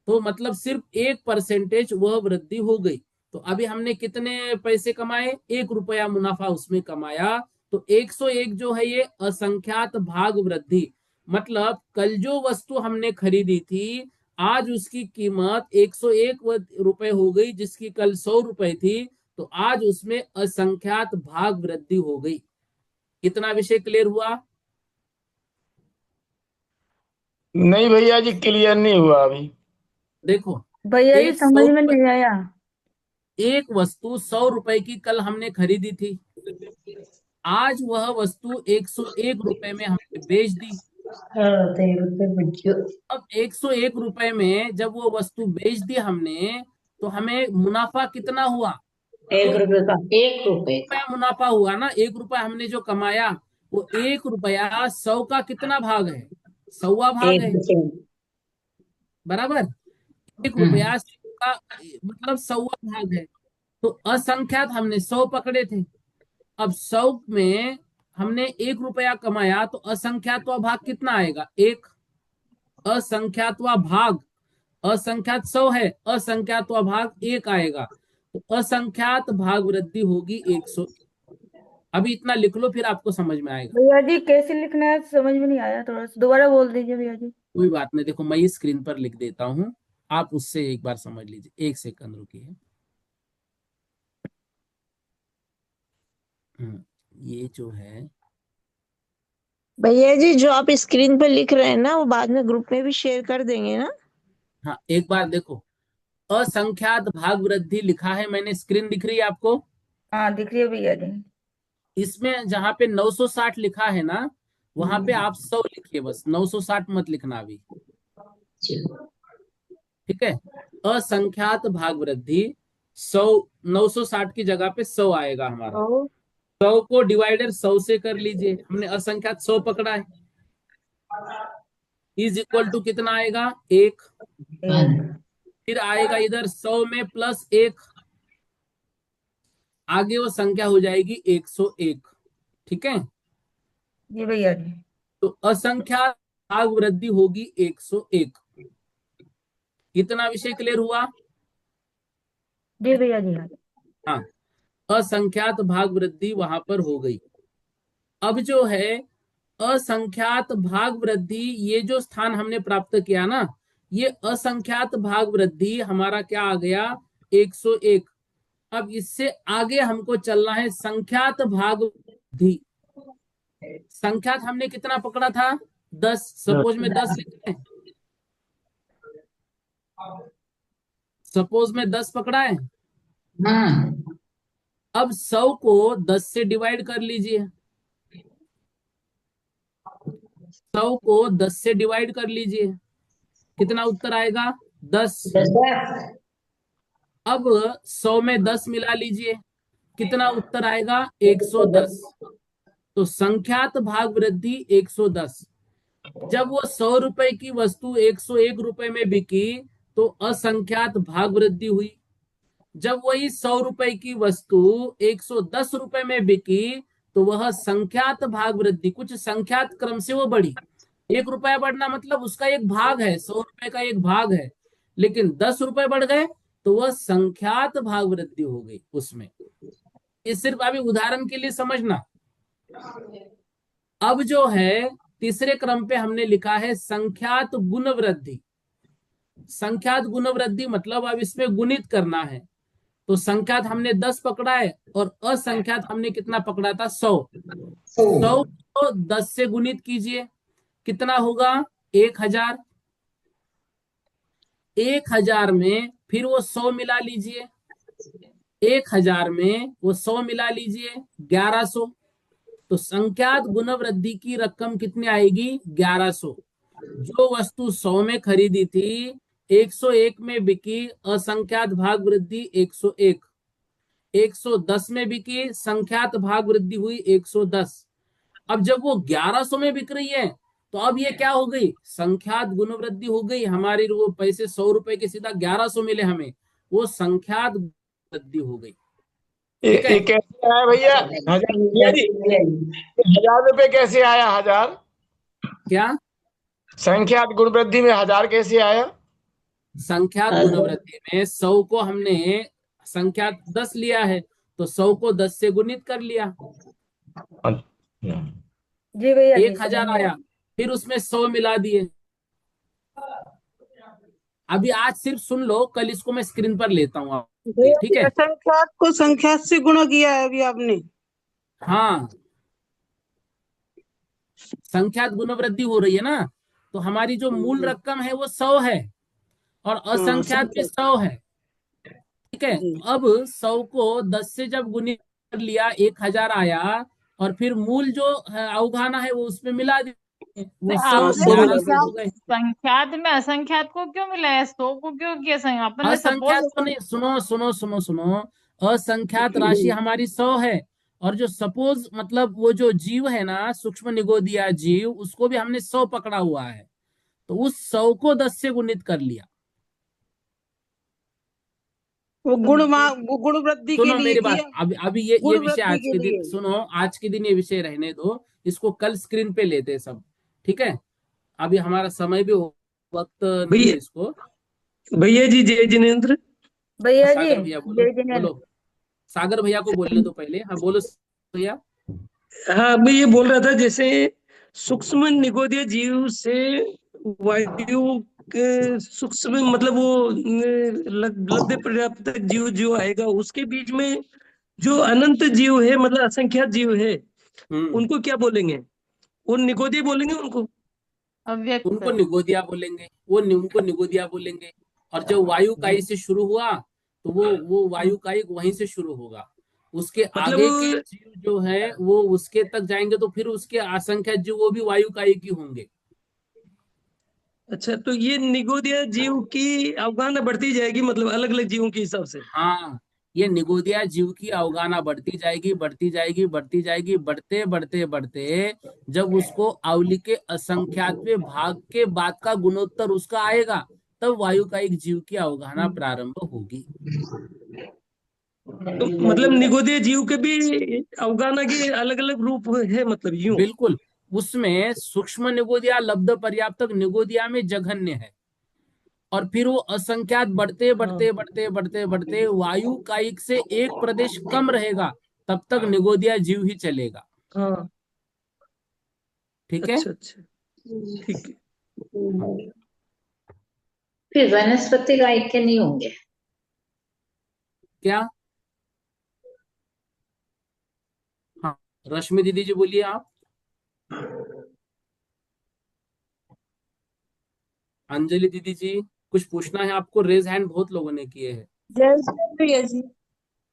तो मतलब सिर्फ 1% वह वृद्धि हो गई। तो अभी हमने कितने पैसे कमाए? 1 रुपया मुनाफा उसमें कमाया। तो 101 जो है ये असंख्यात भाग वृद्धि। मतलब कल जो वस्तु हमने खरीदी थी, आज उसकी कीमत 101 रुपए हो गई, जिसकी कल 100 रुपए थी, तो आज उसमें असंख्यात भाग वृद्धि हो गई। इतना विषय क्लियर हुआ? नहीं भैया जी, क्लियर नहीं हुआ अभी। देखो, भैया जी एक समझ सौ में नहीं आया। एक वस्तु 100 रुपए की कल हमने खरीदी थी, आज वह वस्तु 101 रुपए में हमने बेच दी। अब 101 रुपए में जब वो वस्तु बेच दी हमने, तो हमें मुनाफा कितना हुआ? तो 1 रुपया मुनाफा हुआ ना। 1 रुपया हमने जो कमाया, वो 1 रुपया 100 का कितना भाग है? 100वां भाग है, बराबर। 1 रुपया 100 का मतलब 100वां भाग है। तो असंख्यात हमने 100 पकड़े थे। अब 100 में हमने 1 रुपया कमाया, तो असंख्यातवा भाग कितना आएगा? एक। असंख्यातवा भाग, असंख्यात 100 है, असंख्यातवा भाग एक आएगा, तो असंख्यात भाग वृद्धि होगी 100। अभी इतना लिख लो, फिर आपको समझ में आएगा। भैया जी कैसे लिखना है समझ में नहीं आया, थोड़ा सा दोबारा बोल दीजिए भैया जी। कोई बात नहीं, देखो मैं इस स्क्रीन पर लिख देता हूं, आप उससे एक बार समझ लीजिए। 1 सेकंड रुकिए। ये जो है, भैया जी जो आप स्क्रीन पे लिख रहे हैं ना, वो बाद में ग्रुप में भी शेयर कर देंगे ना? हाँ एक बार देखो, असंख्यात भाग वृद्धि लिखा है मैंने, स्क्रीन दिख रही है आपको? हाँ दिख रही है भैया जी। इसमें जहां पे 960 लिखा है ना, वहां पे आप 100 लिखिए, बस 960 मत लिखना अभी। ठीक है, असंख्यात भाग वृद्धि 100, 960 की जगह पे 100 आएगा हमारा। तो 100 को डिवाइडर 100 से कर लीजिए, हमने असंख्यात 100 पकड़ा है। इज इक्वल टू कितना आएगा? एक। एक। फिर आएगा इधर 100 में प्लस एक, आगे वो संख्या हो जाएगी 101। ठीक है, जी भैया जी। तो असंख्यात भाग वृद्धि होगी 101। कितना विषय क्लियर हुआ? जी भैया जी हाँ। हाँ, असंख्यात भाग वृद्धि वहां पर हो गई। अब जो है असंख्यात भाग वृद्धि, ये जो स्थान हमने प्राप्त किया ना, ये असंख्यात भाग वृद्धि हमारा क्या आ गया? 101। अब इससे आगे हमको चलना है संख्यात भाग वृद्धि। संख्यात हमने कितना पकड़ा था? 10। सपोज में 10 लिखते हैं, सपोज में 10 पकड़ा है। अब 100 को 10 से डिवाइड कर लीजिए, 100 को 10 से डिवाइड कर लीजिए, कितना उत्तर आएगा? 10। अब 100 में 10 मिला लीजिए, कितना उत्तर आएगा? 110। तो संख्यात भाग वृद्धि 110। जब वो 100 रुपए की वस्तु 101 रुपए में बिकी, तो असंख्यात भाग वृद्धि हुई। जब वही 100 रुपए की वस्तु 110 रुपए में बिकी, तो वह संख्यात भाग वृद्धि, कुछ संख्यात क्रम से वो बढ़ी। 1 रुपया बढ़ना मतलब उसका एक भाग है, 100 रुपए का एक भाग है, लेकिन 10 रुपए बढ़ गए तो वह संख्यात भाग वृद्धि हो गई उसमें। ये सिर्फ अभी उदाहरण के लिए समझना। अब जो है तीसरे क्रम पे हमने लिखा है संख्यात गुण वृद्धि। संख्यात गुण वृद्धि मतलब अब इसमें गुणित करना है। तो संख्यात हमने 10 पकड़ा है, और असंख्यात हमने कितना पकड़ा था? 100। 100 को 10 से गुणित कीजिए, कितना होगा? 1000। 1000 में फिर वो 100 मिला लीजिए, 1000 में वो 100 मिला लीजिए, 1100। तो संख्यात गुणवृद्धि की रकम कितनी आएगी? 1100। जो वस्तु 100 में खरीदी थी 101 में बिकी, असंख्यात भाग वृद्धि 101। 110 में बिकी, संख्यात भाग वृद्धि हुई 110। अब जब वो 1100 में बिक रही है तो अब ये क्या हो गई? संख्यात गुणवृद्धि हो गई। हमारी वो पैसे 100 रुपए के सीधा 1100 मिले हमें, वो संख्यात वृद्धि हो गई। ठीक है। ये कैसे आया भैया? 1000 भैया जी, 1000 रुपये कैसे आया? 1000 क्या? संख्यात गुण वृद्धि में 1000 कैसे आया? संख्यात गुणवृद्धि में 100 को हमने संख्यात 10 लिया है, तो 100 को 10 से गुणित कर लिया, जी भैया जी 1000 आया। फिर उसमें 100 मिला दिए। अभी आज सिर्फ सुन लो, कल इसको मैं स्क्रीन पर लेता हूँ आप, ठीक है? असंख्यात को संख्यात से गुणा किया है अभी आपने। हाँ, संख्यात गुणवृद्धि हो रही है ना, तो हमारी जो मूल रकम है वो 100 है और असंख्यात भी 100 है। ठीक है। जी। तो अब 100 को 10 से जब गुणित कर लिया 1000 आया, और फिर मूल जो अवगाहना है वो उसमें मिला दिए, वो 100 आपने 1100 हो गए। संख्यात में असंख्यात को क्यों मिलाया? 100 को क्यों किया? अपन ने असंख्यात सपोज को नहीं, सुनो सुनो सुनो सुनो, असंख्यात राशि हमारी 100 है, और जो सपोज मतलब वो जो जीव है ना, सूक्ष्म निगोदिया जीव, उसको भी हमने 100 पकड़ा हुआ है, तो उस 100 को 10 से गुणित कर लिया। वो गुण वृद्धि के सुनो लिए मेरी बात, किया। अभी ये गुण विषय वृद्धि आज के के दिन, लिए। सुनो आज के दिन ये विषय रहने दो, इसको कल स्क्रीन पे लेते हैं सब। ठीक है। अभी हमारा समय भी वक्त नहीं है भैया इसको। भैया जी, जय जिनेन्द्र। भैया जी सागर भैया बोलो, जय जिनेन्द्र। बोलो। सागर भैया को बोलने दो पहले। हाँ बोलो भैया। हाँ, मैं ये बोल रहा था, जैसे सूक्ष्म निगोदीय जीव से वायु के सूक्ष्म मतलब वो लब्ध पर्याप्त जीव जो आएगा, उसके बीच में जो अनंत जीव है, मतलब असंख्यात जीव है, उनको क्या बोलेंगे? वो निगोदीय बोलेंगे उनको? अव्यक्त। उनको निगोदिया बोलेंगे, उनको निगोदिया बोलेंगे। और जब वायु काई से शुरू हुआ तो वो वायु काई वहीं से शुरू होगा। उसके आगे के मतलब जीव जो है वो उसके तक जाएंगे, तो फिर उसके असंख्यात जीव वो भी वायु काई की होंगे। अच्छा, तो ये निगोदिया जीव की अवगाहना बढ़ती जाएगी, मतलब अलग अलग जीवों के हिसाब से? हाँ, ये निगोदिया जीव की अवगाहना बढ़ती जाएगी, बढ़ती जाएगी, बढ़ती जाएगी, बढ़ते बढ़ते बढ़ते जब उसको अवली के असंख्यातवें भाग के बाद का गुणोत्तर उसका आएगा, तब वायु का एक जीव की अवगाहना प्रारंभ होगी। तो मतलब निगोदीय जीव के भी अवगाहना के अलग अलग रूप है, मतलब यूं? बिल्कुल। उसमें सूक्ष्म निगोदिया, लब्ध पर्याप्तक निगोदिया में जघन्य है, और फिर वो असंख्यात बढ़ते बढ़ते हाँ बढ़ते बढ़ते बढ़ते वायु कायिक से एक प्रदेश कम रहेगा, तब तक निगोदिया जीव ही चलेगा। हाँ। ठीक है। अच्छा अच्छा, ठीक है। हाँ। फिर वनस्पति का ऐक्य नहीं होंगे? क्या? हाँ, रश्मि दीदी जी बोलिए आप। अंजलि दीदी जी, कुछ पूछना है आपको? रेज हैंड बहुत लोगों ने किए हैं। जय श्री भैया जी।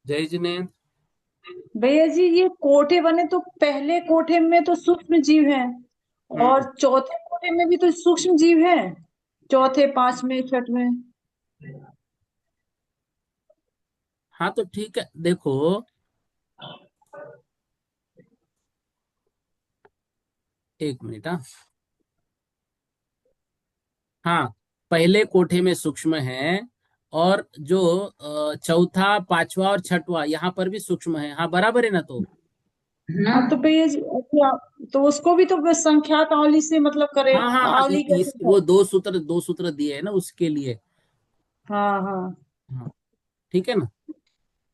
जय जिनेन्द्र। भैया जी ये कोठे बने तो पहले कोठे में तो सूक्ष्म जीव हैं हम्म। और चौथे कोठे में भी तो सूक्ष्म जीव हैं, चौथे पांचवें छठवें। हाँ तो ठीक है, देखो एक मिनट। हाँ, पहले कोठे में सूक्ष्म है, और जो चौथा पांचवा और छठवा यहाँ पर भी सूक्ष्म है। हाँ बराबर है ना? तो हाँ तो भैया जी अच्छा, तो उसको भी तो बस संख्यात आवली से मतलब करे, हाँ हाँ हाँ, आवली कैसे वो करे? दो सूत्र दिए है ना उसके लिए। हाँ हाँ हाँ, ठीक है ना?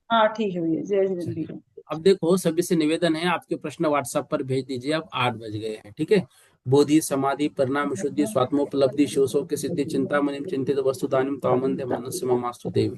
हाँ ठीक है भैया, जय श्री चलिए, भैया। अब देखो सभी से निवेदन है, आपके प्रश्न व्हाट्सएप पर भेज दीजिए। अब 8 बज गए हैं। ठीक है। बोधि समाधि परिणाम शुद्धि स्वात्मोपलब्धि शिवसो के सिद्धि चिंता मनिम चिंतित वस्तु दानिम तामंदे मानस्य ममास्तु देवी।